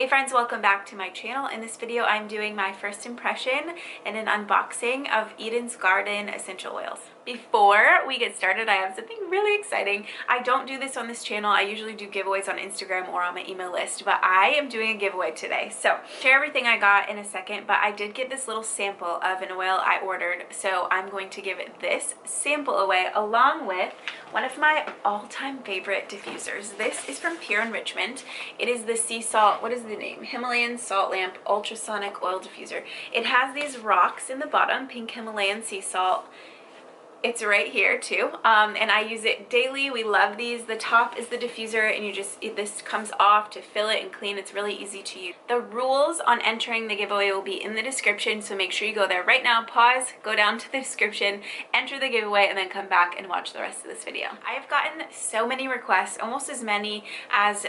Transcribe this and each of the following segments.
Hey friends, welcome back to my channel. In this video, I'm doing my first impression and an unboxing of Eden's Garden essential oils. Before we get started, I have something really exciting. I don't do this on this channel. I usually do giveaways on Instagram or on my email list, but I am doing a giveaway today. So share everything I got in a second, but I did get this little sample of an oil I ordered. So I'm going to give this sample away along with one of my all-time favorite diffusers. This is from Pure Enrichment. It is the sea salt, what is the name? Himalayan Salt Lamp Ultrasonic Oil Diffuser. It has these rocks in the bottom, pink Himalayan sea salt. It's right here too, and I use it daily. We love these. The top is the diffuser, and this comes off to fill it and clean. It's really easy to use. The rules on entering the giveaway will be in the description, so make sure you go there right now, pause, go down to the description, enter the giveaway, and then come back and watch the rest of this video. I have gotten so many requests, almost as many as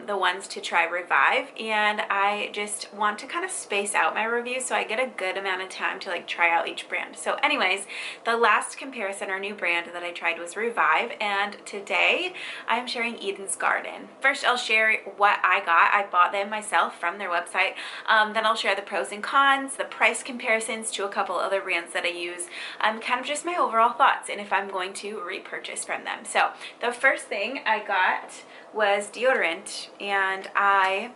the ones to try Revive, and I just want to kind of space out my reviews so I get a good amount of time to like try out each brand. So anyways, the last comparison or new brand that I tried was Revive, and today I am sharing Eden's Garden. First, I'll share what I got. I bought them myself from their website. Then I'll share the pros and cons, the price comparisons to a couple other brands that I use, kind of just my overall thoughts and if I'm going to repurchase from them. So the first thing I got was deodorant, and I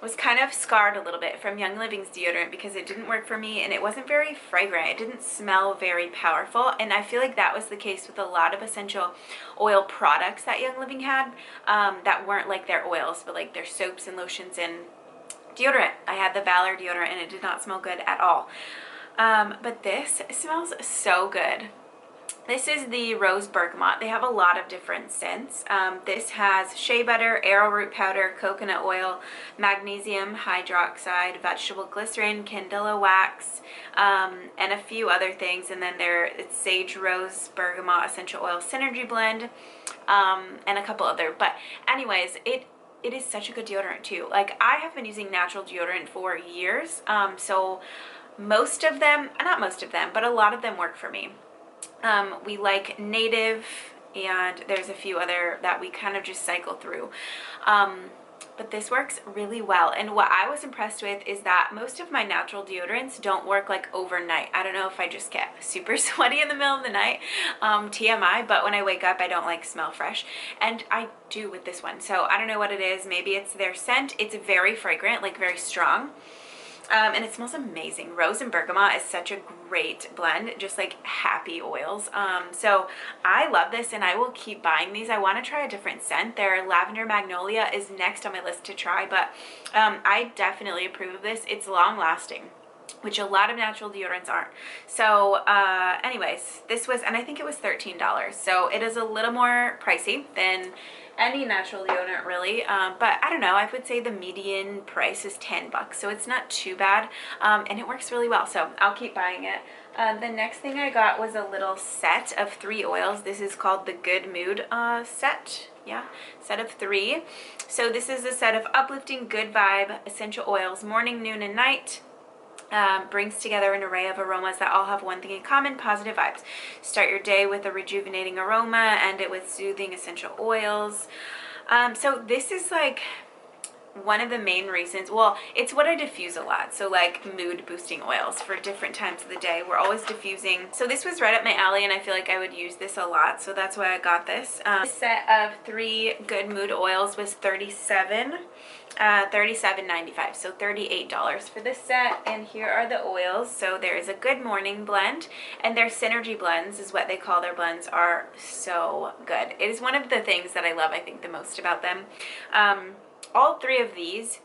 was kind of scarred a little bit from Young Living's deodorant because it didn't work for me and it wasn't very fragrant. It didn't smell very powerful, and I feel like that was the case with a lot of essential oil products that Young Living had that weren't like their oils, but like their soaps and lotions and deodorant. I had the Valor deodorant and it did not smell good at all. But this smells so good. This is the Rose Bergamot. They have a lot of different scents. This has shea butter, arrowroot powder, coconut oil, magnesium hydroxide, vegetable glycerin, candela wax, and a few other things. And then it's Sage Rose Bergamot Essential Oil Synergy Blend, and a couple other. But anyways, it is such a good deodorant too. Like, I have been using natural deodorant for years. So most of them, not most of them, but a lot of them work for me. We like Native, and there's a few other that we kind of just cycle through. But this works really well. And what I was impressed with is that most of my natural deodorants don't work like overnight. I don't know if I just get super sweaty in the middle of the night, TMI, but when I wake up, I don't like smell fresh. And I do with this one. So I don't know what it is. Maybe it's their scent. It's very fragrant, like very strong. And it smells amazing. Rose and bergamot is such a great blend, just like happy oils. So I love this and I will keep buying these. I want to try a different scent. Their lavender magnolia is next on my list to try, but I definitely approve of this. It's long lasting, which a lot of natural deodorants aren't. So anyways, this was, and I think it was $13. So it is a little more pricey than any natural deodorant really, but I don't know, I would say the median price is $10, so it's not too bad, and it works really well, so I'll keep buying it. The next thing I got was a little set of 3 oils. This is called the Good Mood set. Yeah, set of 3. So this is a set of uplifting good vibe essential oils, morning, noon, and night. Brings together an array of aromas that all have one thing in common: positive vibes. Start your day with a rejuvenating aroma, end it with soothing essential oils. So this is like one of the main reasons, well, it's what I diffuse a lot. So like mood boosting oils for different times of the day. We're always diffusing. So this was right up my alley and I feel like I would use this a lot. So that's why I got this. This set of 3 good mood oils was $37.95, so $38 for this set. And here are the oils. So there is a good morning blend, and their synergy blends is what they call their blends, are so good. It is one of the things that I love, I think, the most about them. All 3 of these,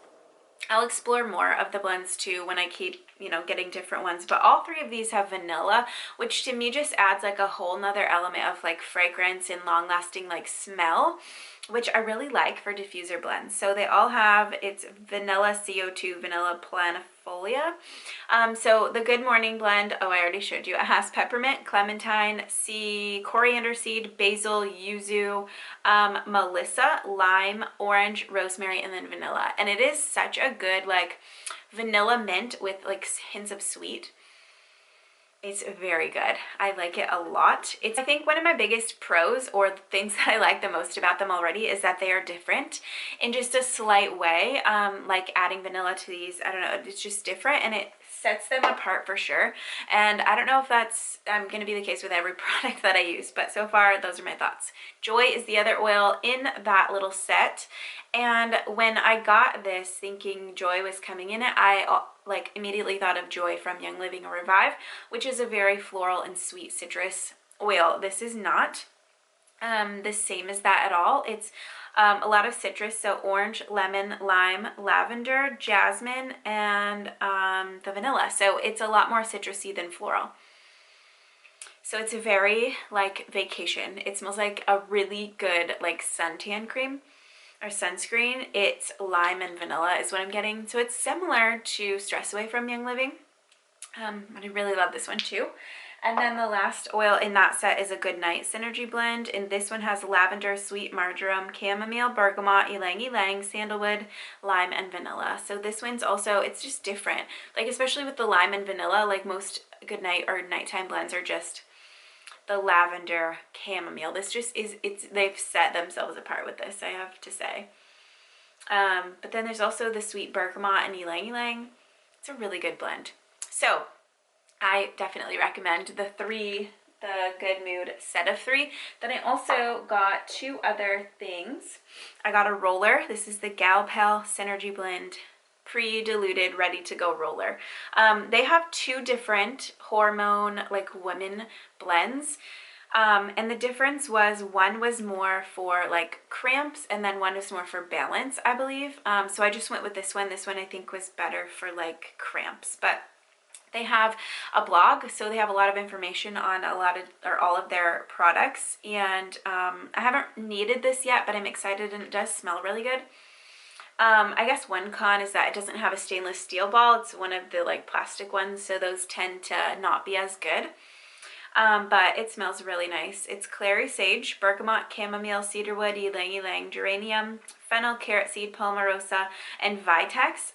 I'll explore more of the blends too when I keep, getting different ones, but all 3 of these have vanilla, which to me just adds like a whole nother element of like fragrance and long lasting like smell, which I really like for diffuser blends. So they all have, it's vanilla CO2, vanilla planifolia. So the Good Morning blend, oh, I already showed you. It has peppermint, clementine, coriander seed, basil, yuzu, melissa, lime, orange, rosemary, and then vanilla. And it is such a good like vanilla mint with like hints of sweet. It's very good. I like it a lot. It's, I think, one of my biggest pros, or the things that I like the most about them already, is that they are different in just a slight way. Like adding vanilla to these, I don't know, it's just different and it sets them apart for sure. And I don't know if that's going to be the case with every product that I use, but so far those are my thoughts. Joy is the other oil in that little set. And when I got this thinking Joy was coming in it, I like immediately thought of Joy from Young Living Revive, which is a very floral and sweet citrus oil. This is not the same as that at all. It's a lot of citrus, so orange, lemon, lime, lavender, jasmine, and the vanilla. So it's a lot more citrusy than floral. So it's a very like vacation. It smells like a really good like suntan cream or sunscreen. It's lime and vanilla is what I'm getting. So it's similar to Stress Away from Young Living. But I really love this one too. And then the last oil in that set is a Good Night Synergy blend. And this one has lavender, sweet marjoram, chamomile, bergamot, ylang ylang, sandalwood, lime, and vanilla. So this one's also, it's just different. Like especially with the lime and vanilla, like most Good Night or nighttime blends are just the lavender chamomile. This just is, they've set themselves apart with this, I have to say. But then there's also the sweet bergamot and ylang ylang. It's a really good blend. So I definitely recommend the Good Mood set of 3. Then I also got 2 other things. I got a roller. This is the Gal Pal Synergy Blend pre-diluted ready to go roller. They have 2 different hormone like women blends, and the difference was one was more for like cramps and then one was more for balance, I believe. So I just went with this one. This one I think was better for like cramps, but they have a blog, so they have a lot of information on all of their products. And I haven't needed this yet, but I'm excited, and it does smell really good. I guess one con is that it doesn't have a stainless steel ball. It's one of the like plastic ones, so those tend to not be as good. But it smells really nice. It's clary sage, bergamot, chamomile, cedarwood, ylang ylang, geranium, fennel, carrot seed, palmarosa, and vitex.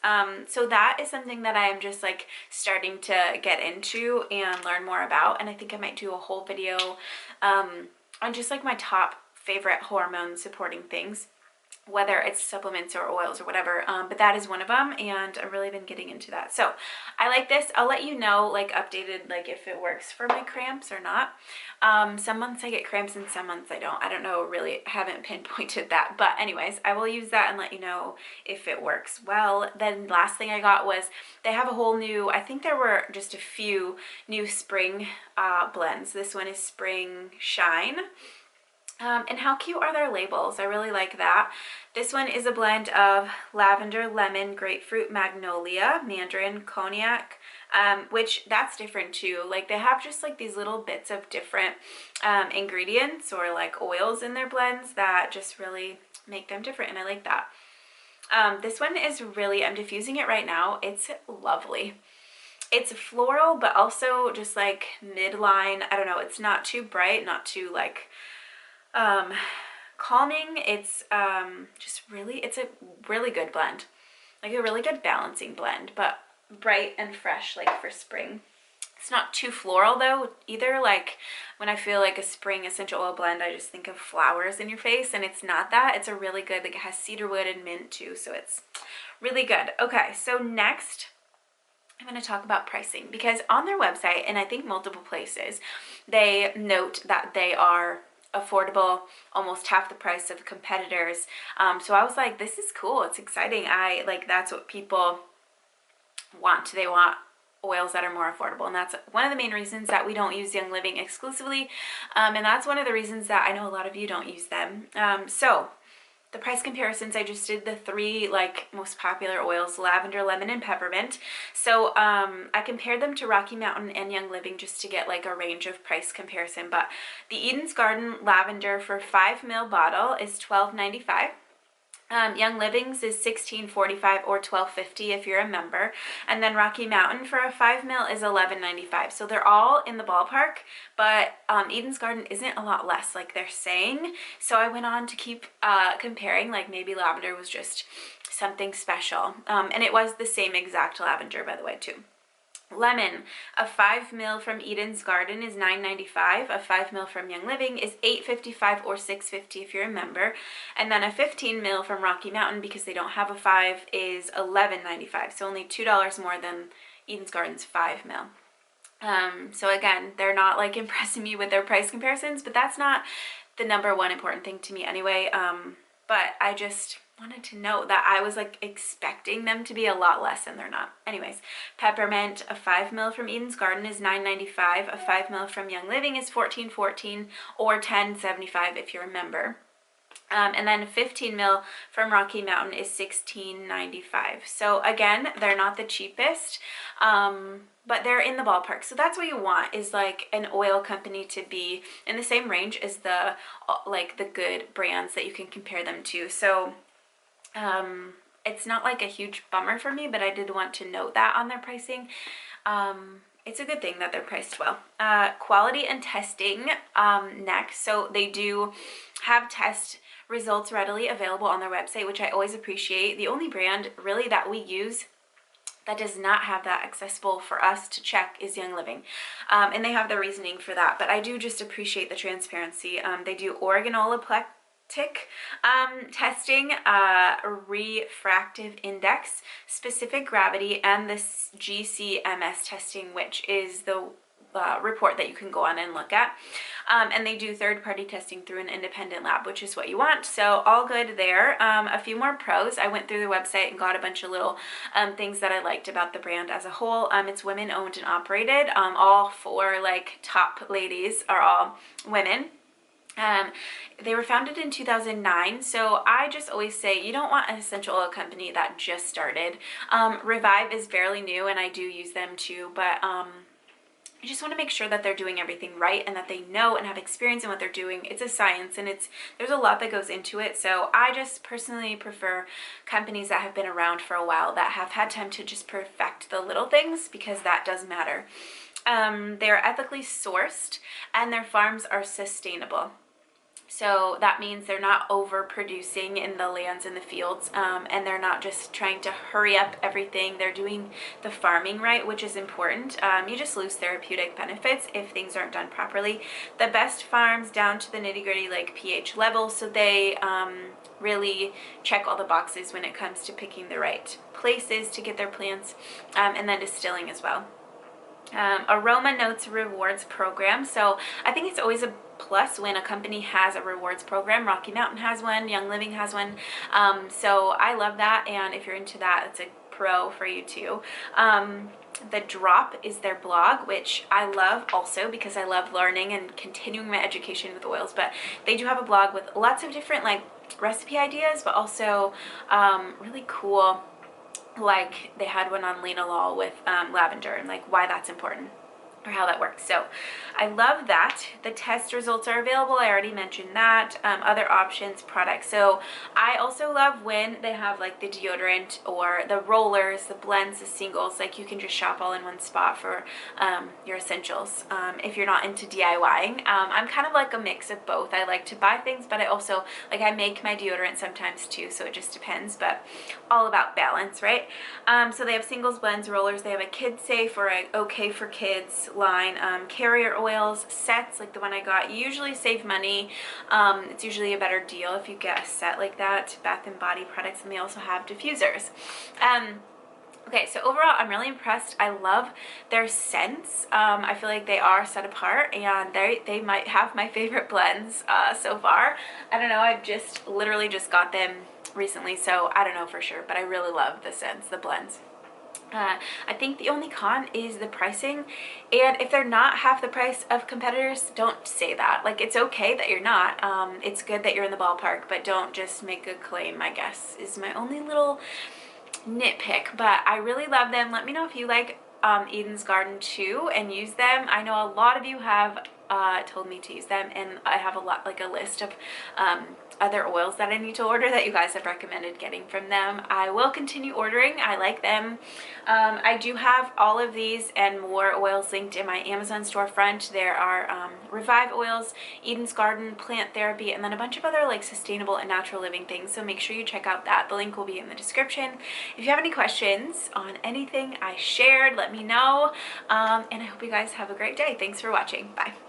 So that is something that I am just like starting to get into and learn more about. And I think I might do a whole video on just like my top favorite hormone supporting things, whether it's supplements or oils or whatever, but that is one of them, and I've really been getting into that. So I like this. I'll let you know, like updated, like if it works for my cramps or not. Some months I get cramps and some months I don't. I don't know, really haven't pinpointed that, but anyways, I will use that and let you know if it works well. Then last thing I got was they have a whole new, I think there were just a few new spring blends. This one is Spring Shine. And how cute are their labels? I really like that. This one is a blend of lavender, lemon, grapefruit, magnolia, mandarin, cognac, which that's different too. Like they have just like these little bits of different ingredients or like oils in their blends that just really make them different, and I like that. This one is really, I'm diffusing it right now. It's lovely. It's floral, but also just like midline. I don't know, it's not too bright, not too like calming. It's just really, it's a really good blend, like a really good balancing blend, but bright and fresh like for spring. It's not too floral though either. Like when I feel like a spring essential oil blend, I just think of flowers in your face, and it's not that. It's a really good, like it has cedarwood and mint too, so it's really good. Okay, so next I'm going to talk about pricing, because on their website, and I think multiple places, they note that they are affordable, almost half the price of competitors. So I was like, this is cool, it's exciting. I like, that's what people want. They want oils that are more affordable, and that's one of the main reasons that we don't use Young Living exclusively, and that's one of the reasons that I know a lot of you don't use them. So the price comparisons, I just did the 3 like most popular oils, lavender, lemon, and peppermint. So I compared them to Rocky Mountain and Young Living just to get like a range of price comparison. But the Eden's Garden lavender for 5 ml bottle is $12.95. Young Living's is $16.45 or $12.50 if you're a member, and then Rocky Mountain for a 5 ml is $11.95. So they're all in the ballpark, but Eden's Garden isn't a lot less like they're saying. So I went on to keep comparing, like maybe lavender was just something special, and it was the same exact lavender, by the way, too. Lemon, a 5 ml from Eden's Garden is $9.95. A 5 ml from Young Living is $8.55 or $6.50 if you're a member. And then a 15 ml from Rocky Mountain, because they don't have a 5, is $11.95. So only $2 more than Eden's Garden's 5 ml. So again, they're not like impressing me with their price comparisons, but that's not the number one important thing to me anyway. But I just wanted to know that I was like expecting them to be a lot less, and they're not. Anyways, peppermint, a 5 ml from Eden's Garden is $9.95. A 5 ml from Young Living is $14.14 or $10.75 if you're a member. And then 15 ml from Rocky Mountain is $16.95. So again, they're not the cheapest, but they're in the ballpark. So that's what you want, is like an oil company to be in the same range as the good brands that you can compare them to. So it's not like a huge bummer for me, but I did want to note that on their pricing. It's a good thing that they're priced well. Quality and testing next. So they do have test results readily available on their website, which I always appreciate. The only brand really that we use that does not have that accessible for us to check is Young Living. And they have their reasoning for that, but I do just appreciate the transparency. They do organoleptic testing, refractive index, specific gravity, and this GCMS testing, which is the report that you can go on and look at. And they do third-party testing through an independent lab, which is what you want. So all good there. A few more pros. I went through the website and got a bunch of little things that I liked about the brand as a whole. It's women-owned and operated. All 4 like top ladies are all women. They were founded in 2009, so I just always say you don't want an essential oil company that just started. Revive is fairly new, and I do use them too, but I just want to make sure that they're doing everything right and that they know and have experience in what they're doing. It's a science, and there's a lot that goes into it. So I just personally prefer companies that have been around for a while, that have had time to just perfect the little things, because that does matter. They're ethically sourced, and their farms are sustainable. So that means they're not overproducing in the lands and the fields, and they're not just trying to hurry up everything. They're doing the farming right, which is important. You just lose therapeutic benefits if things aren't done properly. The best farms down to the nitty-gritty, like pH level, so they really check all the boxes when it comes to picking the right places to get their plants, and then distilling as well. Aroma Notes rewards program. So I think it's always a plus when a company has a rewards program. Rocky Mountain has one, Young Living has one. So I love that, and if you're into that, it's a pro for you too. The Drop is their blog, which I love also because I love learning and continuing my education with oils, but they do have a blog with lots of different like recipe ideas, but also really cool, like they had one on linalool with lavender, and like why that's important or how that works. So I love that. The test results are available. I already mentioned that. Other options, products. So I also love when they have like the deodorant or the rollers, the blends, the singles. Like you can just shop all in one spot for your essentials. If you're not into DIYing, I'm kind of like a mix of both. I like to buy things, but I also like, I make my deodorant sometimes too, so it just depends, but all about balance, right? So they have singles, blends, rollers. They have a kid safe or a okay for kids line. Carrier oils, sets like the one I got, you usually save money. It's usually a better deal if you get a set like that. Bath and Body products, and they also have diffusers. Okay, so overall, I'm really impressed. I love their scents. I feel like they are set apart, and they might have my favorite blends so far. I don't know, I've just literally just got them recently, so I don't know for sure, but I really love the scents, the blends. I think the only con is the pricing, and if they're not half the price of competitors, don't say that. Like, it's okay that you're not. It's good that you're in the ballpark, but don't just make a claim, I guess, is my only little nitpick. But I really love them. Let me know if you like Eden's Garden too and use them. I know a lot of you have told me to use them, and I have a lot, like a list of other oils that I need to order that you guys have recommended getting from them. I will continue ordering. I like them. I do have all of these and more oils linked in my Amazon storefront. There are Revive oils, Eden's Garden, Plant Therapy, and then a bunch of other like sustainable and natural living things. So make sure you check out that. The link will be in the description. If you have any questions on anything I shared, let me know. And I hope you guys have a great day. Thanks for watching. Bye.